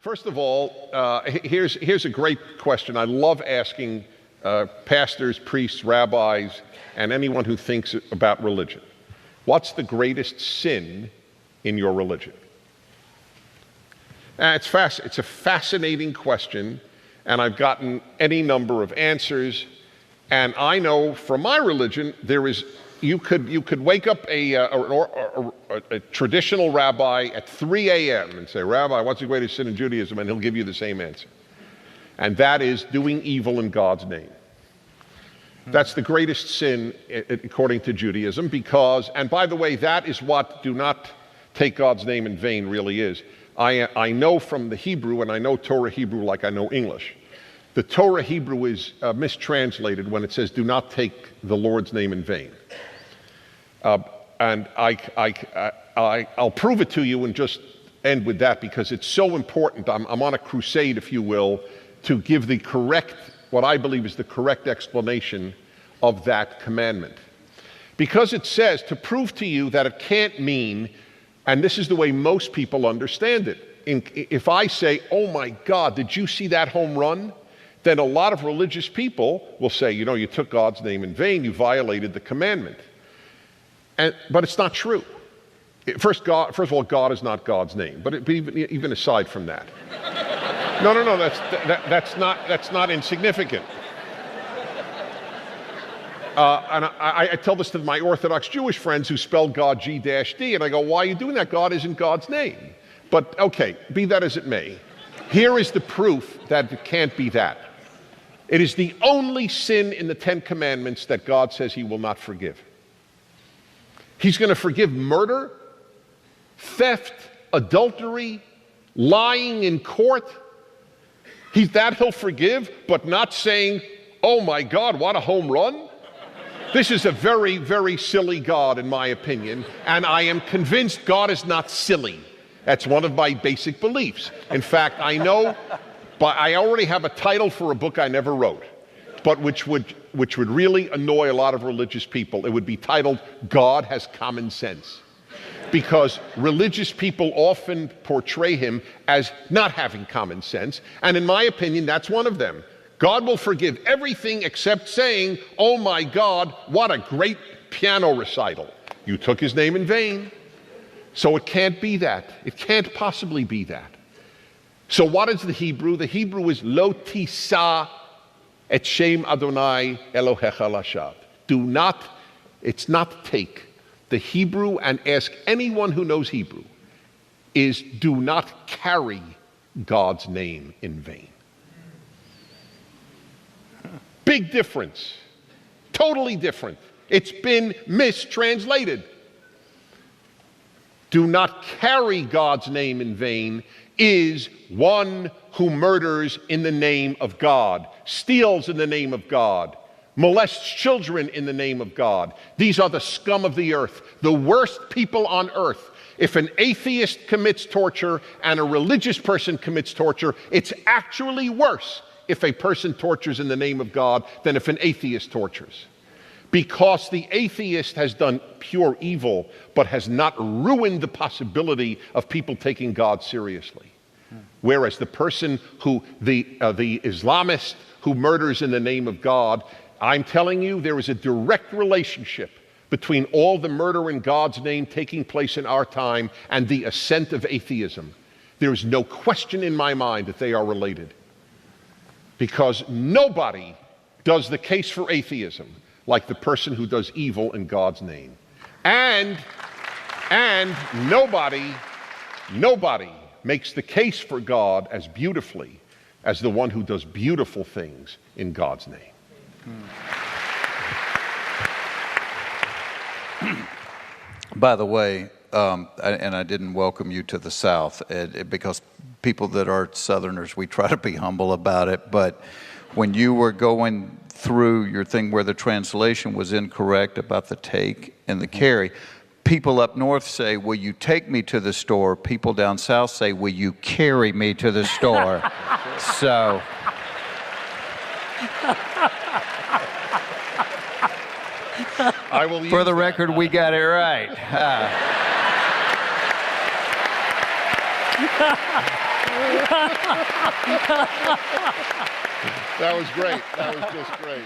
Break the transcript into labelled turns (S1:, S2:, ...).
S1: First of all, here's a great question. I love asking pastors, priests, rabbis, and anyone who thinks about religion. What's the greatest sin in your religion? It's a fascinating question, and I've gotten any number of answers. And I know from my religion, you could wake up a traditional rabbi at 3 a.m. and say, "Rabbi, what's the greatest sin in Judaism?" And he'll give you the same answer. And that is doing evil in God's name. That's the greatest sin according to Judaism because, and by the way, that is what do not take God's name in vain really is. I know from the Hebrew, and I know Torah Hebrew like I know English. The Torah Hebrew is mistranslated when it says, "Do not take the Lord's name in vain." And I'll prove it to you and just end with that because it's so important. I'm on a crusade, if you will, to give the correct, what I believe is the correct explanation of that commandment. Because it says, to prove to you that it can't mean, and this is the way most people understand it. If I say, "Oh my God, did you see that home run?" Then a lot of religious people will say, you took God's name in vain, you violated the commandment. But it's not true. First of all, God is not God's name, but even aside from that. No, that's not insignificant. And I tell this to my Orthodox Jewish friends who spell God G-D, and I go, "Why are you doing that? God isn't God's name." But okay, be that as it may, here is the proof that it can't be that. It is the only sin in the 10 Commandments that God says he will not forgive. He's going to forgive murder, theft, adultery, lying in court. He'll forgive, but not saying, "Oh my God, what a home run." This is a very, very silly God, in my opinion, and I am convinced God is not silly. That's one of my basic beliefs. In fact, I know, but I already have a title for a book I never wrote, but which would really annoy a lot of religious people. It would be titled, "God Has Common Sense." Because religious people often portray him as not having common sense, and in my opinion, that's one of them. God will forgive everything except saying, "Oh my God, what a great piano recital. You took his name in vain." So it can't be that. It can't possibly be that. So what is the Hebrew? The Hebrew is "Lo tisa et shem Adonai Elohecha lashav." It's not take. The Hebrew, and ask anyone who knows Hebrew, is do not carry God's name in vain. Big difference. Totally different. It's been mistranslated. Do not carry God's name in vain is one who murders in the name of God, steals in the name of God, molests children in the name of God. These are the scum of the earth, the worst people on earth. If an atheist commits torture and a religious person commits torture, it's actually worse if a person tortures in the name of God than if an atheist tortures. Because the atheist has done pure evil, but has not ruined the possibility of people taking God seriously. Whereas the person the Islamist who murders in the name of God, I'm telling you, there is a direct relationship between all the murder in God's name taking place in our time and the ascent of atheism. There is no question in my mind that they are related. Because nobody does the case for atheism like the person who does evil in God's name. And nobody makes the case for God as beautifully as the one who does beautiful things in God's name.
S2: By the way, and I didn't welcome you to the South because people that are Southerners, we try to be humble about it. But when you were going through your thing where the translation was incorrect about the take and the carry, people up north say, "Will you take me to the store?" People down south say, "Will you carry me to the store?" So.
S1: I will
S2: For the record, we got it right.
S1: That was great. That was just great.